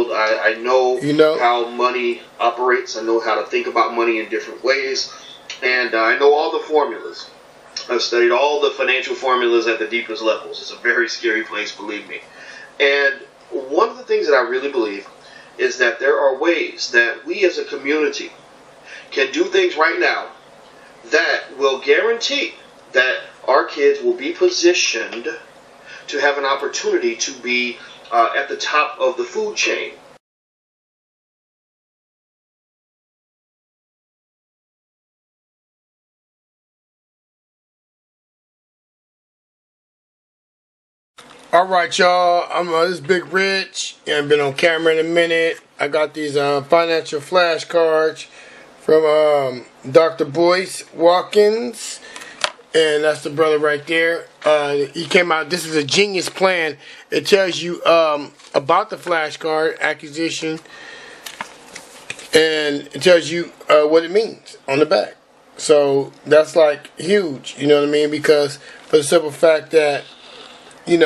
I know how money operates. I know how to think about money in different ways. And I know all the formulas. I've studied all the financial formulas at the deepest levels. It's a very scary place, believe me. And one of the things that I really believe is that there are ways that we as a community can do things right now that will guarantee that our kids will be positioned to have an opportunity to be at the top of the food chain. All right, y'all. I'm this is Big Rich, and I've been on camera in a minute. I got these financial flashcards from Dr. Boyce Watkins, and that's the brother right there. He came out. This is a genius plan. It tells you about the flashcard acquisition, and it tells you what it means on the back. So that's like huge. You know what I mean? Because for the simple fact that you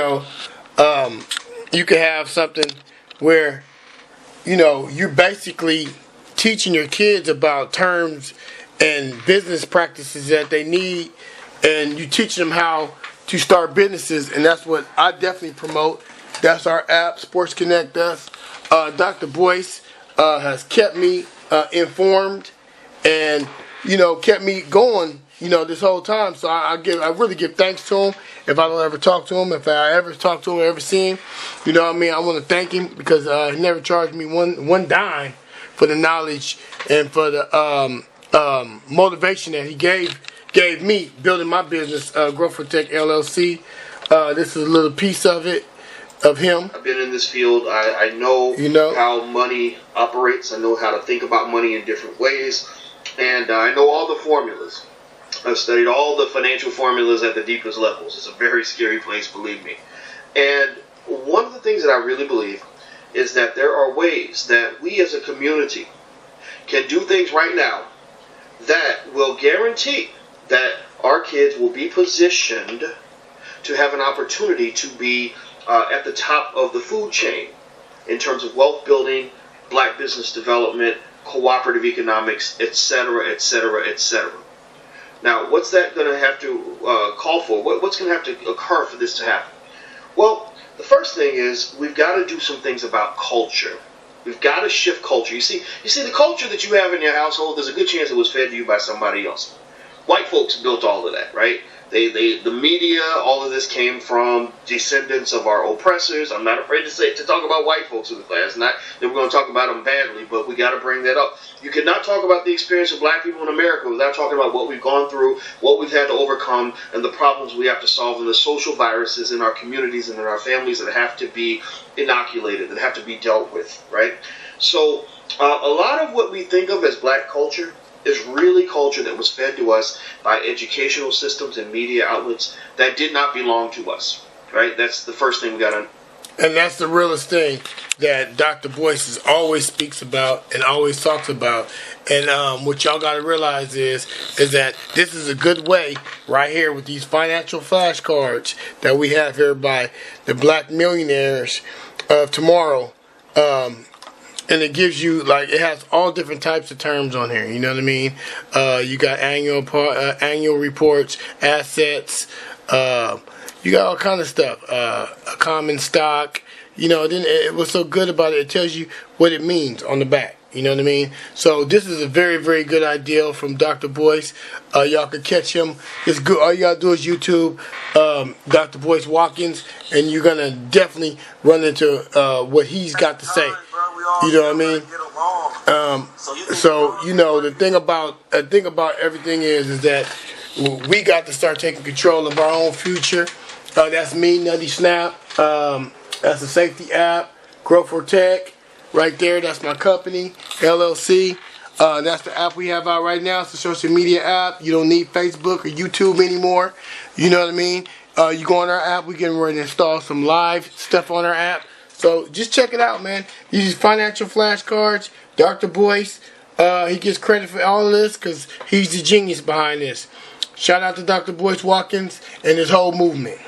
can have something where, you're basically teaching your kids about terms and business practices that they need, and you teach them how to start businesses, and that's what I definitely promote. That's our app, Sports Connect Us. Dr. Boyce has kept me informed and, kept me going, this whole time. So I really give thanks to him. If I don't ever talk to him, if I ever talk to him or ever see him, I want to thank him because he never charged me one dime for the knowledge and for the motivation that he gave me building my business, Growth for Tech LLC. This is a little piece of it, of him. I've been in this field. I know how money operates. I know how to think about money in different ways. And I know all the formulas. I've studied all the financial formulas at the deepest levels. It's a very scary place, believe me. And one of the things that I really believe is that there are ways that we as a community can do things right now that will guarantee that our kids will be positioned to have an opportunity to be at the top of the food chain in terms of wealth building, black business development, cooperative economics, etc., etc., etc. Now, what's that going to have to call for? What's going to have to occur for this to happen? Well, the first thing is we've got to do some things about culture. We've got to shift culture. You see, the culture that you have in your household, there's a good chance it was fed to you by somebody else. White folks built all of that, right? The media, all of this came from descendants of our oppressors. I'm not afraid to talk about white folks in the class. Not that we're going to talk about them badly, but we got to bring that up. You cannot talk about the experience of black people in America without talking about what we've gone through, what we've had to overcome, and the problems we have to solve, and the social viruses in our communities and in our families that have to be inoculated, that have to be dealt with, right? So a lot of what we think of as black culture is really culture that was fed to us by educational systems and media outlets that did not belong to us, right? That's the first thing we got to. And that's the realest thing that Dr. Boyce always speaks about and always talks about. And what y'all got to realize is that this is a good way right here with these financial flashcards that we have here by the black millionaires of tomorrow. And it gives you, it has all different types of terms on here. You know what I mean? You got annual reports, assets. You got all kind of stuff. A common stock. Then what's so good about it? It tells you what it means on the back. You know what I mean? So this is a very, very good idea from Dr. Boyce. Y'all can catch him. It's good. All you gotta do is YouTube Dr. Boyce Watkins, and you're gonna definitely run into what he's got to say. You know what I mean? The thing about everything is that we got to start taking control of our own future. That's me, Nutty Snap. That's the safety app, Growth for Tech. Right there, that's my company, LLC. That's the app we have out right now. It's a social media app. You don't need Facebook or YouTube anymore. You know what I mean? You go on our app, we're getting ready to install some live stuff on our app. So just check it out, man. Use financial flashcards. Dr. Boyce, he gets credit for all of this because he's the genius behind this. Shout out to Dr. Boyce Watkins and his whole movement.